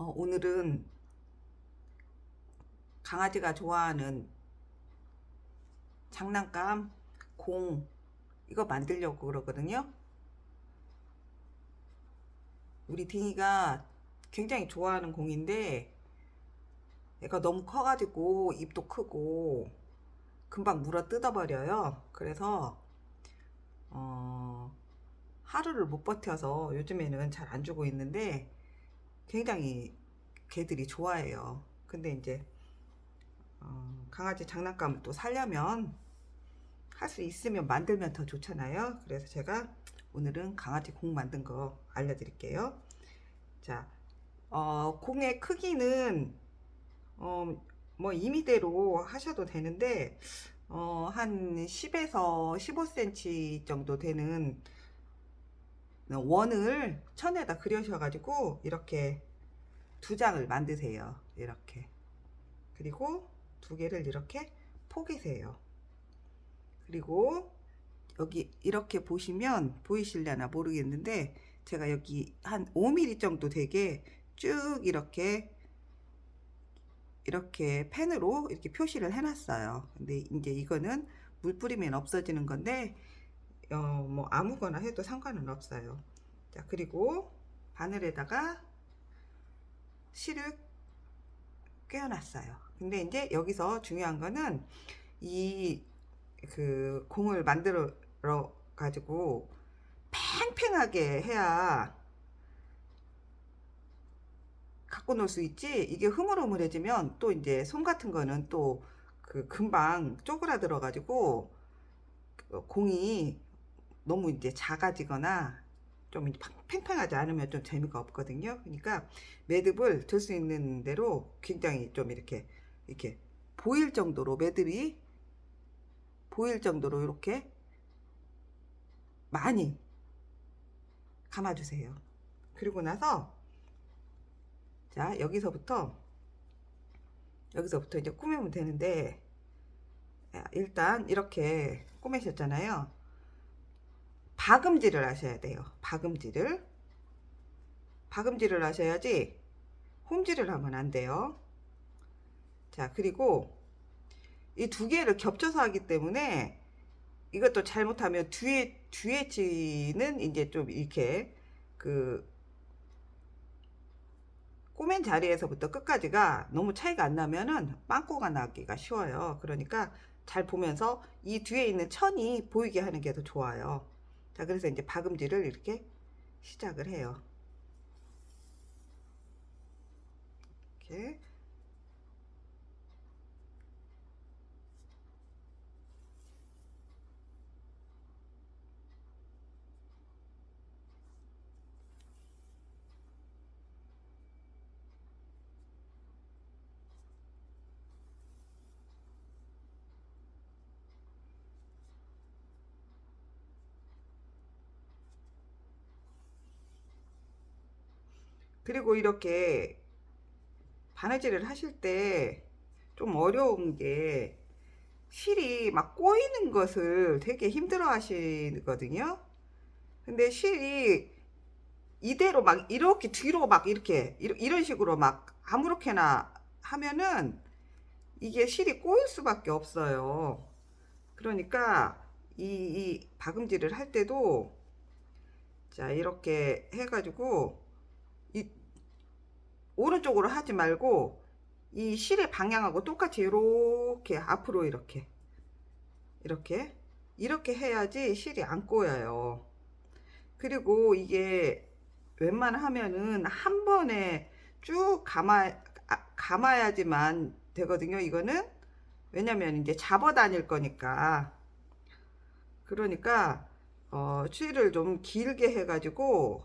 오늘은 강아지가 좋아하는 장난감 공 이거 만들려고 그러거든요. 우리 딩이가 굉장히 좋아하는 공인데 얘가 너무 커가지고 입도 크고 금방 물어 뜯어버려요. 그래서 어, 하루를 못 버텨서 요즘에는 잘 안 주고 있는데 굉장히 개들이 좋아해요. 근데 이제 강아지 장난감을 또 사려면 할 수 있으면 만들면 더 좋잖아요. 그래서 제가 오늘은 강아지 공 만든 거 알려드릴게요. 자, 공의 크기는 어, 뭐 임의대로 하셔도 되는데 한 10에서 15cm 정도 되는 원을 천에다 그려셔가지고 이렇게 두 장을 만드세요. 이렇게. 그리고 두 개를 이렇게 포개세요. 그리고 여기 이렇게 보시면 보이실려나 모르겠는데 제가 여기 한 5mm 정도 되게 쭉 이렇게 펜으로 이렇게 표시를 해놨어요. 근데 이제 이거는 물 뿌리면 없어지는 건데 뭐 아무거나 해도 상관은 없어요. 자, 그리고 바늘에다가 실을 꿰어놨어요. 근데 이제 여기서 중요한 거는 이 그 공을 만들어 가지고 팽팽하게 해야 갖고 놀 수 있지. 이게 흐물흐물해지면 또 이제 솜 같은 거는 또 그 금방 쪼그라들어 가지고 공이 너무 이제 작아지거나 좀 이제 팽팽하지 않으면 좀 재미가 없거든요. 그러니까 매듭을 들 수 있는 대로 굉장히 좀 이렇게 보일 정도로 매듭이 보일 정도로 이렇게 많이 감아주세요. 그리고 나서 자, 여기서부터 이제 꾸미면 되는데 일단 이렇게 꾸미셨잖아요. 박음질을 하셔야 돼요. 박음질을 하셔야지 홈질을 하면 안 돼요. 자, 그리고 이 두 개를 겹쳐서 하기 때문에 이것도 잘못하면 뒤에 치는 이제 좀 이렇게 그 꼬맨 자리에서부터 끝까지가 너무 차이가 안 나면은 빵꾸가 나기가 쉬워요. 그러니까 잘 보면서 이 뒤에 있는 천이 보이게 하는 게 더 좋아요. 자, 그래서 이제 박음질을 이렇게 시작을 해요. 이렇게. 그리고 이렇게 바느질을 하실 때 좀 어려운 게 실이 막 꼬이는 것을 되게 힘들어 하시거든요. 근데 실이 이대로 막 이렇게 뒤로 막 이렇게 이런 식으로 막 아무렇게나 하면은 이게 실이 꼬일 수밖에 없어요. 그러니까 이 박음질을 할 때도 자, 이렇게 해가지고 이 오른쪽으로 하지 말고 이 실의 방향하고 똑같이 이렇게 앞으로 이렇게 이렇게 해야지 실이 안 꼬여요. 그리고 이게 웬만하면은 한 번에 쭉 감아야지만 되거든요. 이거는 왜냐면 이제 잡아 다닐 거니까. 그러니까 추위를 좀 길게 해가지고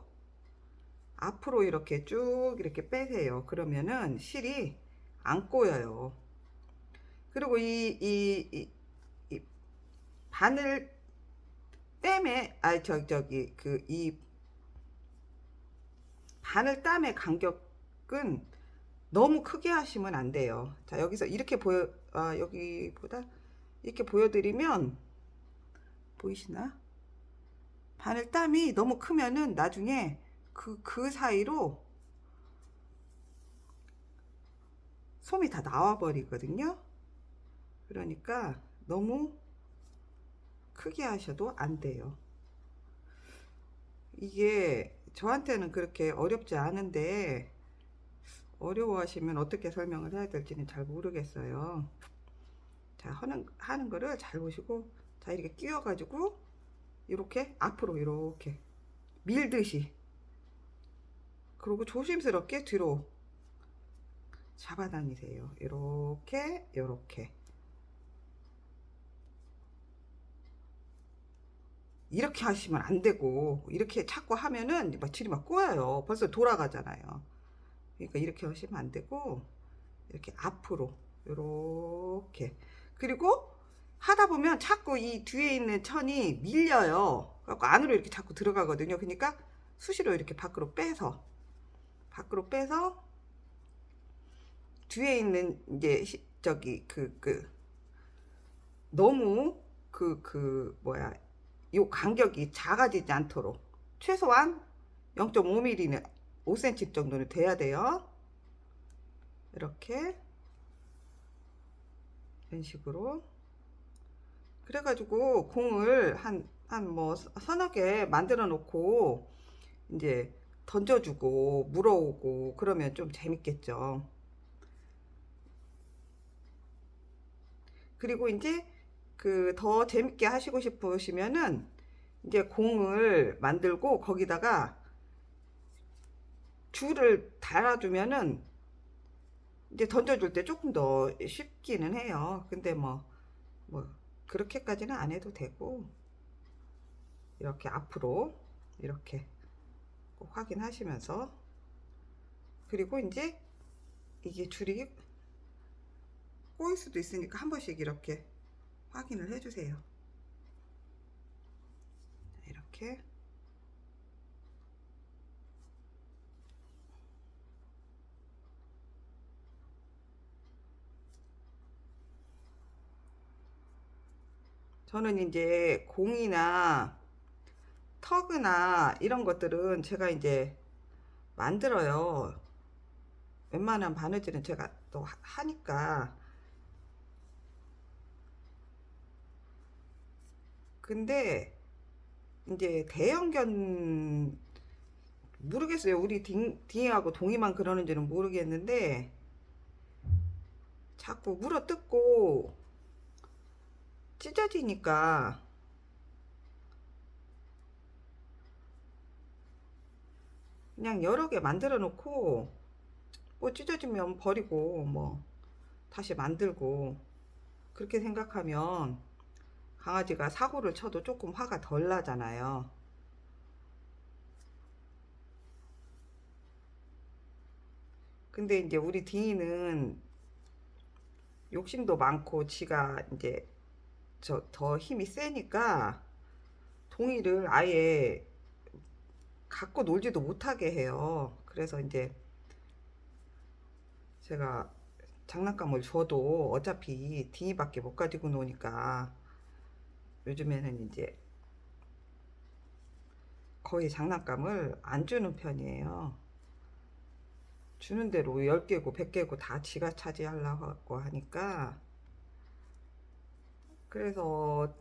앞으로 이렇게 쭉 이렇게 빼세요. 그러면은 실이 안 꼬여요. 그리고 이 바늘 땜에 저기 그 이 바늘 땀의 간격은 너무 크게 하시면 안 돼요. 자, 여기서 이렇게 여기보다 이렇게 보여드리면 보이시나? 바늘 땀이 너무 크면은 나중에 그 사이로 솜이 다 나와 버리거든요. 그러니까 너무 크게 하셔도 안 돼요. 이게 저한테는 그렇게 어렵지 않은데 어려워하시면 어떻게 설명을 해야 될지는 잘 모르겠어요. 자, 하는 거를 잘 보시고, 자, 이렇게 끼워 가지고 이렇게 앞으로 이렇게 밀듯이, 그리고 조심스럽게 뒤로 잡아다니세요. 이렇게 이렇게 이렇게 하시면 안 되고, 이렇게 자꾸 하면은 줄이 막 꼬여요. 벌써 돌아가잖아요. 그러니까 이렇게 하시면 안 되고, 이렇게 앞으로 이렇게. 그리고 하다 보면 자꾸 이 뒤에 있는 천이 밀려요. 그래서 안으로 이렇게 자꾸 들어가거든요. 그러니까 수시로 이렇게 밖으로 빼서 뒤에 있는 이제 저기 너무 뭐야, 요 간격이 작아지지 않도록 최소한 0.5mm는 5cm 정도는 돼야 돼요. 이렇게 이런 식으로. 그래가지고 공을 한 뭐 서너 개 만들어 놓고 이제 던져주고 물어오고 그러면 좀 재밌겠죠. 그리고 이제 더 재밌게 하시고 싶으시면은 이제 공을 만들고 거기다가 줄을 달아주면은 이제 던져줄 때 조금 더 쉽기는 해요. 근데 뭐 그렇게까지는 안 해도 되고, 이렇게 앞으로 이렇게 꼭 확인하시면서. 그리고 이제 이게 줄이 꼬일 수도 있으니까 한 번씩 이렇게 확인을 해주세요. 이렇게. 저는 이제 공이나 터그나 이런 것들은 제가 이제 만들어요. 웬만한 바느질은 제가 또 하니까. 근데 이제 대형견 모르겠어요. 우리 딩이하고 동이만 그러는지는 모르겠는데 자꾸 물어 뜯고 찢어지니까 그냥 여러 개 만들어 놓고 뭐 찢어지면 버리고 뭐 다시 만들고, 그렇게 생각하면 강아지가 사고를 쳐도 조금 화가 덜 나잖아요. 근데 이제 우리 딩이는 욕심도 많고 지가 이제 더 힘이 세니까 동이를 아예 갖고 놀지도 못하게 해요. 그래서 이제 제가 장난감을 줘도 어차피 딩이밖에 못 가지고 노니까 요즘에는 이제 거의 장난감을 안 주는 편이에요. 주는 대로 10개고 100개고 다 지가 차지하려고 하니까. 그래서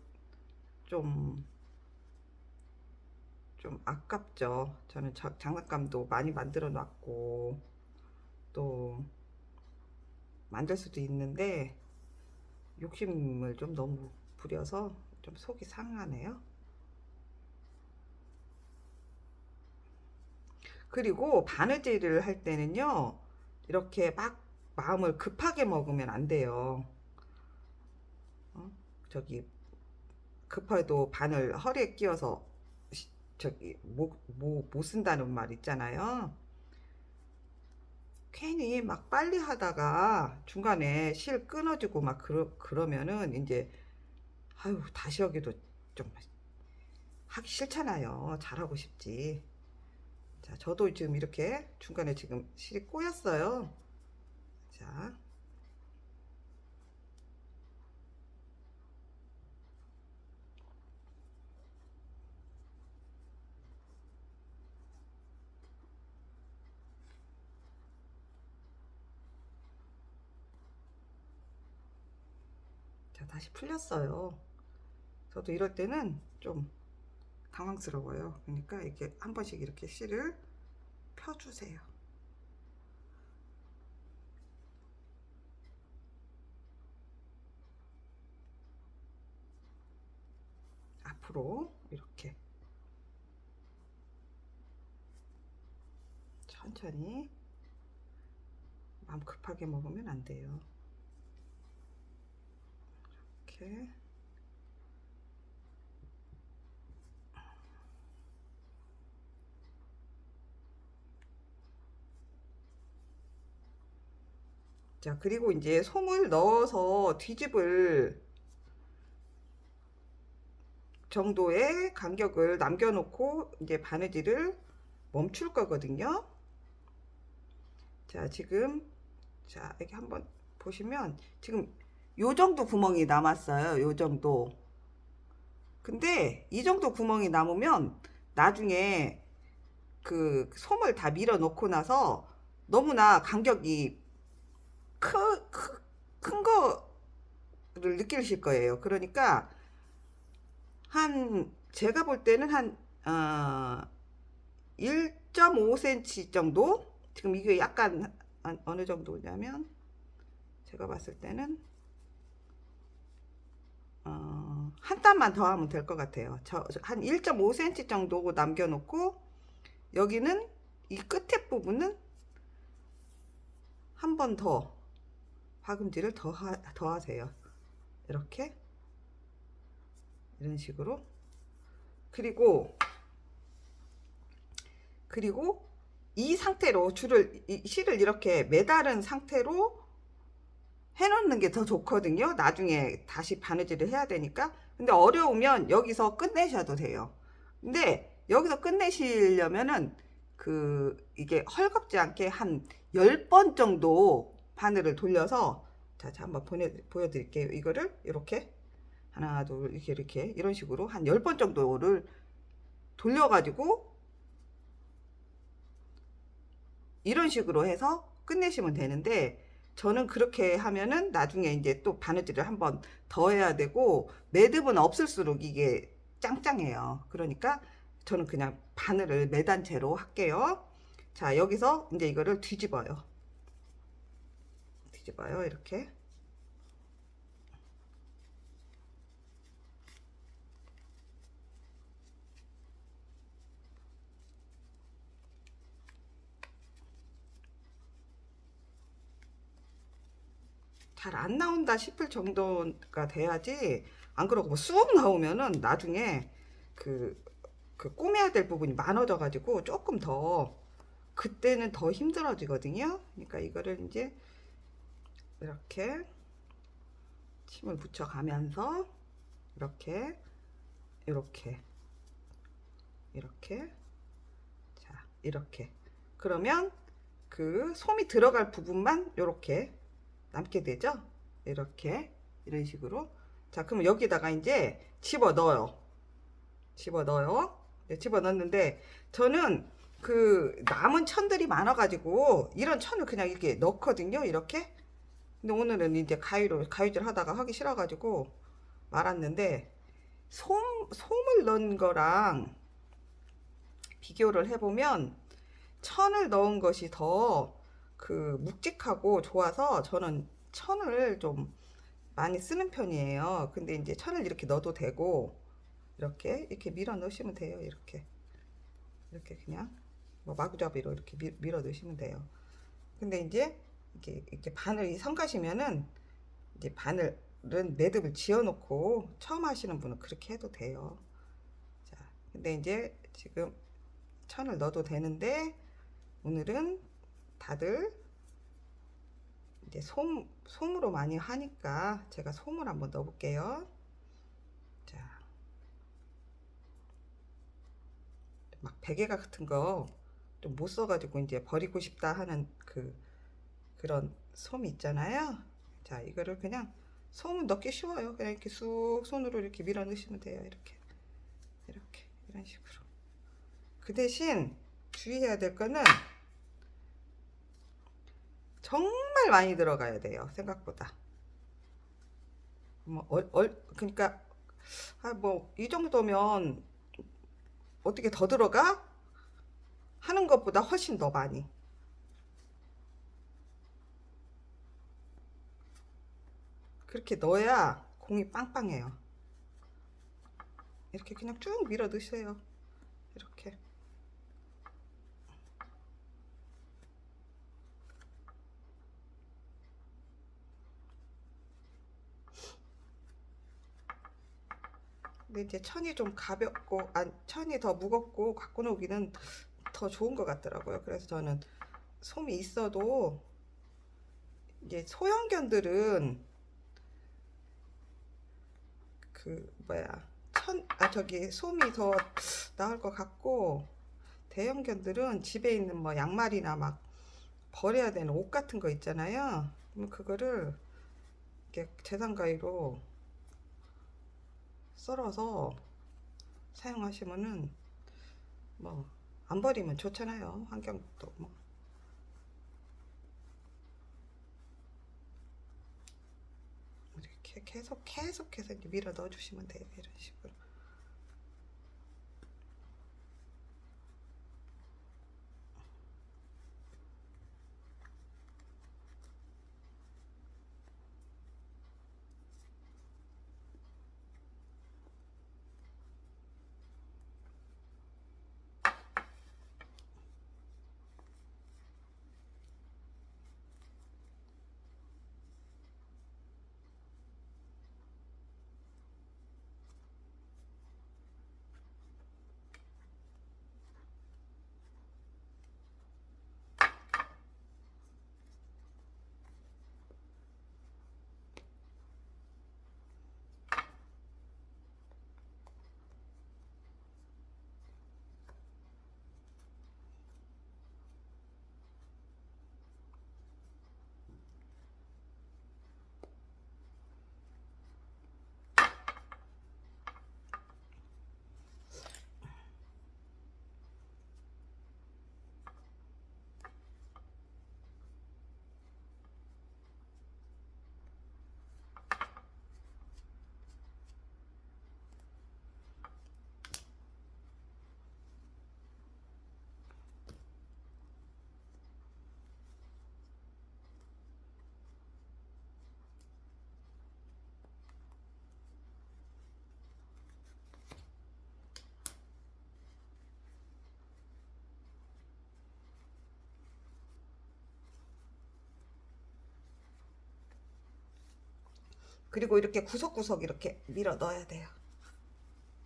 좀, 좀 아깝죠. 저는 장난감도 많이 만들어 놨고 또 만들 수도 있는데 욕심을 좀 너무 부려서 좀 속이 상하네요. 그리고 바느질을 할 때는요, 이렇게 막 마음을 급하게 먹으면 안 돼요. 어? 저기 급해도 바늘 허리에 끼워서 저기 못 쓴다는 말 있잖아요. 괜히 막 빨리 하다가 중간에 실 끊어지고 막 그러면은 이제 아유, 다시 하기도 좀 하기 싫잖아요. 잘하고 싶지. 자, 저도 지금 이렇게 중간에 지금 실이 꼬였어요. 자, 다시 풀렸어요. 저도 이럴 때는 좀 당황스러워요. 그러니까 이렇게 한 번씩 이렇게 실을 펴주세요. 앞으로 이렇게 천천히, 마음 급하게 먹으면 안 돼요. 이렇게. 자, 그리고 이제 솜을 넣어서 뒤집을 정도의 간격을 남겨놓고 이제 바느질을 멈출 거거든요. 자, 지금, 자, 이렇게 한번 보시면 지금 요 정도 구멍이 남았어요. 요 정도. 근데 이 정도 구멍이 남으면 나중에 그 솜을 다 밀어 놓고 나서 너무나 간격이 큰 거를 느끼실 거예요. 그러니까 제가 볼 때는 한 1.5cm 정도. 지금 이게 약간 어느 정도냐면 제가 봤을 때는 한 땀만 더 하면 될 것 같아요. 한 1.5cm 정도 남겨놓고 여기는 이 끝에 부분은 한 번 더 박음질을 더 하세요. 이렇게, 이런 식으로. 그리고 이 상태로 실을 이렇게 매달은 상태로 해놓는 게 더 좋거든요. 나중에 다시 바느질을 해야 되니까. 근데 어려우면 여기서 끝내셔도 돼요. 근데 여기서 끝내시려면은 이게 헐겁지 않게 한 10번 정도 바늘을 돌려서, 자, 한번 보여드릴게요. 이거를 이렇게 하나, 둘, 이렇게 이런 식으로 한 10번 정도를 돌려가지고 이런 식으로 해서 끝내시면 되는데, 저는 그렇게 하면은 나중에 이제 또 바느질을 한번 더 해야 되고 매듭은 없을수록 이게 짱짱해요. 그러니까 저는 그냥 바늘을 매단 채로 할게요. 자, 여기서 이제 이거를 뒤집어요. 이렇게. 잘 안 나온다 싶을 정도가 돼야지. 안 그러고 뭐 쑥 나오면은 나중에 꼬매야 될 부분이 많아져 가지고 조금 더, 그때는 더 힘들어지거든요. 그러니까 이거를 이제 이렇게 침을 붙여 가면서 이렇게, 이렇게, 이렇게. 자, 이렇게. 그러면 그 솜이 들어갈 부분만 이렇게 남게 되죠. 이렇게, 이런 식으로. 자, 그럼 여기다가 이제 집어 넣어요. 네, 집어 넣는데 저는 남은 천들이 많아 가지고 이런 천을 그냥 이렇게 넣거든요. 이렇게. 근데 오늘은 이제 가위질 하다가 하기 싫어 가지고 말았는데, 솜을 넣은 거랑 비교를 해보면 천을 넣은 것이 더 묵직하고 좋아서 저는 천을 좀 많이 쓰는 편이에요. 근데 이제 천을 이렇게 넣어도 되고 이렇게 밀어 넣으시면 돼요. 이렇게 그냥 뭐 마구잡이로 이렇게 밀어 넣으시면 돼요. 근데 이제 이렇게 바늘이 성가시면은 이제 바늘은 매듭을 지어 놓고 처음 하시는 분은 그렇게 해도 돼요. 자, 근데 이제 지금 천을 넣어도 되는데 오늘은 다들 이제 솜으로 많이 하니까 제가 솜을 한번 넣어 볼게요. 자, 막 베개 같은 거 좀 못 써가지고 이제 버리고 싶다 하는 그런 솜 있잖아요. 자, 이거를 그냥, 솜은 넣기 쉬워요. 그냥 이렇게 쑥 손으로 이렇게 밀어 넣으시면 돼요. 이렇게 이런 식으로. 그 대신 주의해야 될 거는 정말 많이 들어가야 돼요. 생각보다 그러니까 뭐 이 정도면 어떻게 더 들어가? 하는 것보다 훨씬 더 많이. 그렇게 넣어야 공이 빵빵해요. 이렇게 그냥 쭉 밀어 넣으세요. 이렇게. 근데 이제 천이 좀 가볍고, 천이 더 무겁고 갖고 놀기는 더 좋은 것 같더라고요. 그래서 저는 솜이 있어도 이제 소형견들은 그 뭐야 저기 솜이 더 나을 것 같고, 대형견들은 집에 있는 뭐 양말이나 막 버려야 되는 옷 같은 거 있잖아요. 그럼 그거를 이렇게 재단가위로 썰어서 사용하시면은 뭐 안 버리면 좋잖아요. 환경도 뭐. 이렇게 계속해서 이제 밀어 넣어 주시면 돼요. 이런 식으로. 그리고 이렇게 구석구석 이렇게 밀어 넣어야 돼요.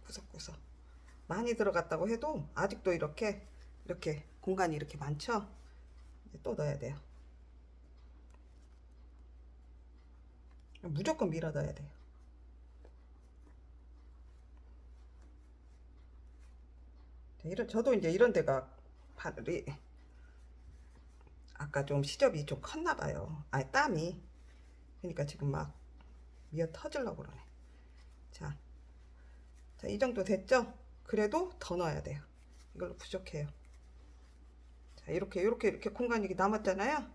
구석구석. 많이 들어갔다고 해도 아직도 이렇게 공간이 이렇게 많죠? 이제 또 넣어야 돼요. 무조건 밀어 넣어야 돼요. 저도 이제 이런 데가 바늘이 아까 좀 시접이 좀 컸나 봐요. 땀이. 그러니까 지금 막 미어 터질라고 그러네. 자, 이 정도 됐죠? 그래도 더 넣어야 돼요. 이걸로 부족해요. 자, 이렇게 공간이 남았잖아요.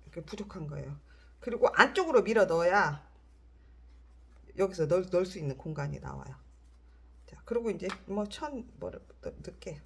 이렇게 부족한 거예요. 그리고 안쪽으로 밀어 넣어야 여기서 넣을 수 있는 공간이 나와요. 자, 그리고 이제 뭐 뭐를 넣을게요.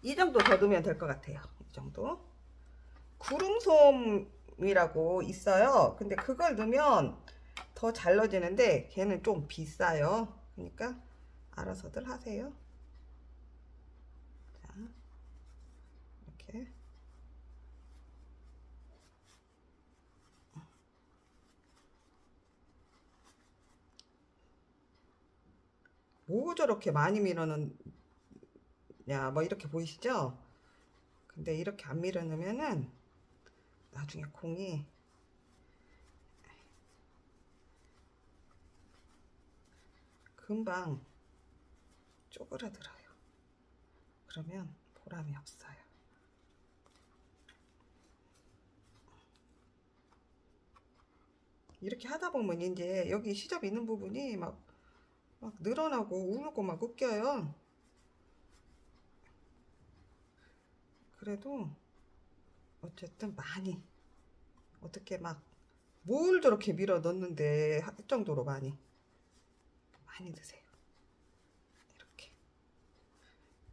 이 정도 더 넣으면 될 것 같아요. 이 정도. 구름솜이라고 있어요. 근데 그걸 넣으면 더 잘 넣어지는데 걔는 좀 비싸요. 그러니까 알아서들 하세요. 자, 이렇게. 뭐 저렇게 많이 밀어넣냐, 뭐 이렇게 보이시죠? 근데 이렇게 안 밀어넣으면은 나중에 공이 금방 쪼그라들어요. 그러면 보람이 없어요. 이렇게 하다 보면 이제 여기 시접 있는 부분이 막 늘어나고 울고 막 웃겨요. 그래도 어쨌든 많이 어떻게 막 뭘 저렇게 밀어 넣는데 할 정도로 많이 드세요. 이렇게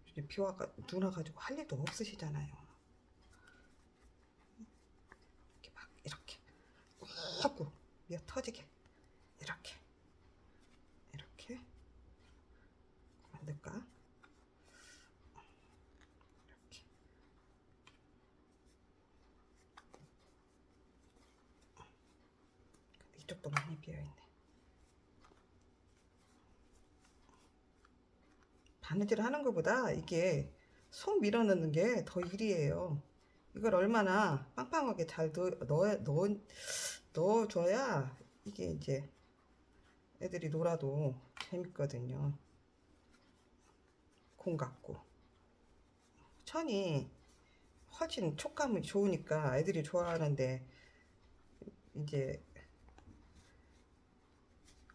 이제 비 와가 눈 와가지고 할 일도 없으시잖아요. 이렇게 막 이렇게 꾹꾹 미어 터지게 이렇게 만들까? 이렇게 이쪽도 많이 비어있네. 바느질 하는 것보다 이게 손 밀어 넣는 게 더 일이에요. 이걸 얼마나 빵빵하게 잘 넣어줘야 이게 이제 애들이 놀아도 재밌거든요. 공 같고 천이 훨씬 촉감이 좋으니까 애들이 좋아하는데 이제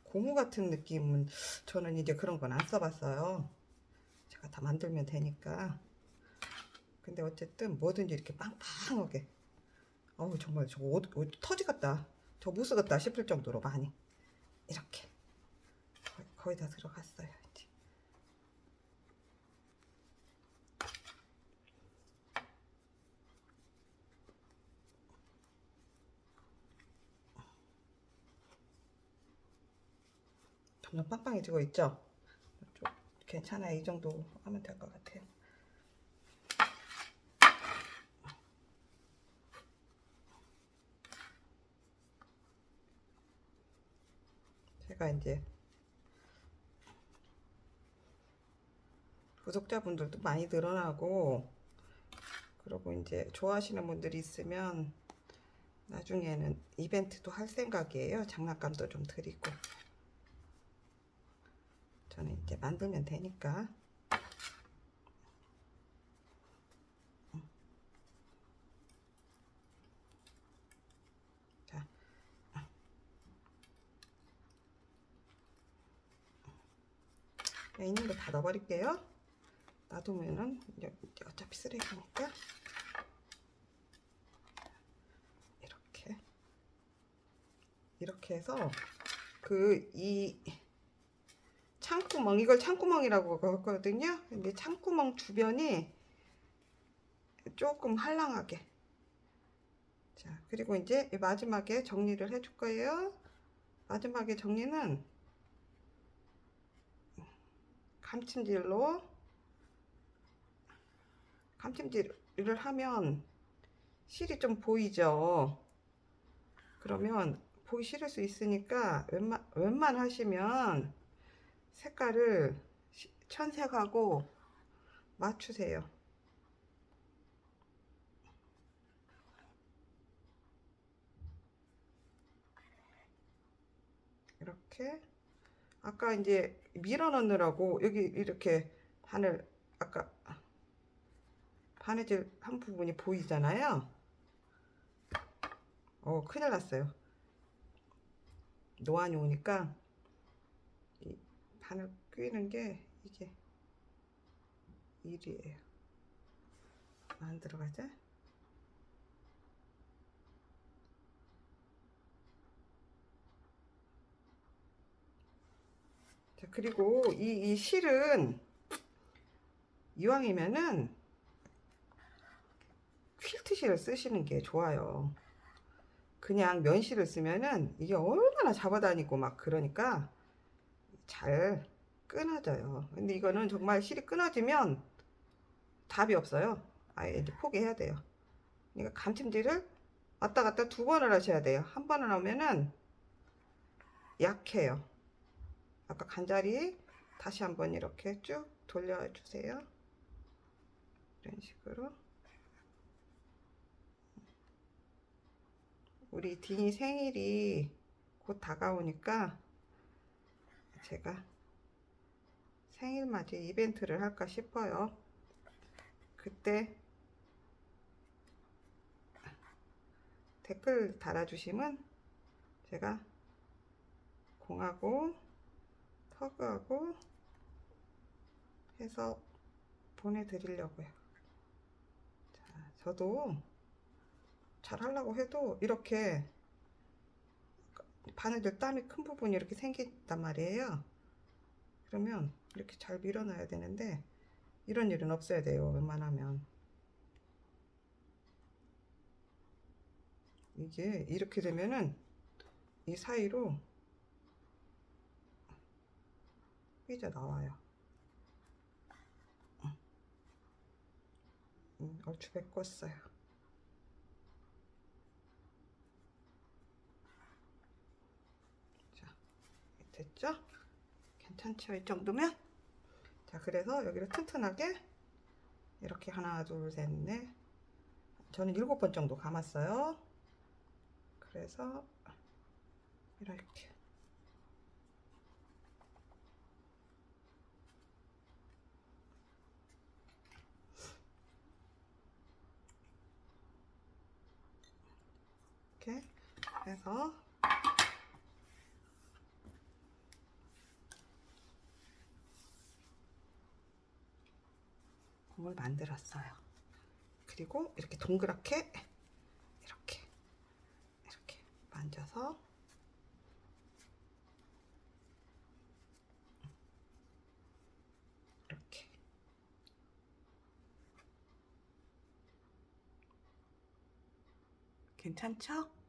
고무 같은 느낌은 저는 이제 그런 건 안 써봤어요. 제가 다 만들면 되니까. 근데 어쨌든 뭐든지 이렇게 빵빵하게 어우 정말 저거 터지겠다 저 무스겠다 싶을 정도로 많이 이렇게 거의 다 들어갔어요. 이제 점점 빵빵해지고 있죠. 좀 괜찮아요. 이 정도 하면 될 것 같아요. 제가 이제 구독자분들도 많이 늘어나고 그리고 이제 좋아하시는 분들이 있으면 나중에는 이벤트도 할 생각이에요. 장난감도 좀 드리고 저는 이제 만들면 되니까. 자, 있는 거 다 넣어버릴게요. 놔두면은 이제 어차피 쓰레기니까 이렇게 해서 이 창구멍 이걸 창구멍이라고 그러거든요. 근데 창구멍 주변이 조금 할랑하게. 자, 그리고 이제 마지막에 정리를 해줄 거예요. 마지막에 정리는 감침질을 하면 실이 좀 보이죠. 그러면 보기 싫을 수 있으니까 웬만하시면 색깔을 천색하고 맞추세요. 이렇게 아까 이제 밀어 넣느라고 여기 이렇게 아까 바느질 한 부분이 보이잖아요. 큰일 났어요. 노안이 오니까 이 바늘 꿰는 게 이게 일이에요. 안 들어가죠? 자, 그리고 이 실은 이왕이면은 퀼트 실을 쓰시는 게 좋아요. 그냥 면실을 쓰면은 이게 얼마나 잡아다니고 막 그러니까 잘 끊어져요. 근데 이거는 정말 실이 끊어지면 답이 없어요. 아예 이제 포기해야 돼요. 그러니까 감침질을 왔다 갔다 2번을 하셔야 돼요. 한 번을 하면은 약해요. 아까 간자리 다시 한번 이렇게 쭉 돌려주세요. 이런 식으로. 우리 딘이 생일이 곧 다가오니까 제가 생일 맞이 이벤트를 할까 싶어요. 그때 댓글 달아주시면 제가 공하고 터그하고 해서 보내드리려고요. 자, 저도 잘 하려고 해도 이렇게 바느질 땀이 큰 부분이 이렇게 생긴단 말이에요. 그러면 이렇게 잘 밀어놔야 되는데 이런 일은 없어야 돼요. 웬만하면. 이게 이렇게 되면은 이 사이로 삐져 나와요. 얼추 메꿨어요. 자, 됐죠? 괜찮죠? 이 정도면? 자, 그래서 여기를 튼튼하게 이렇게 하나, 둘, 셋, 넷. 저는 7번 정도 감았어요. 그래서 이렇게. 이렇게 해서 공을 만들었어요. 그리고 이렇게 동그랗게 이렇게 만져서 이렇게 괜찮죠?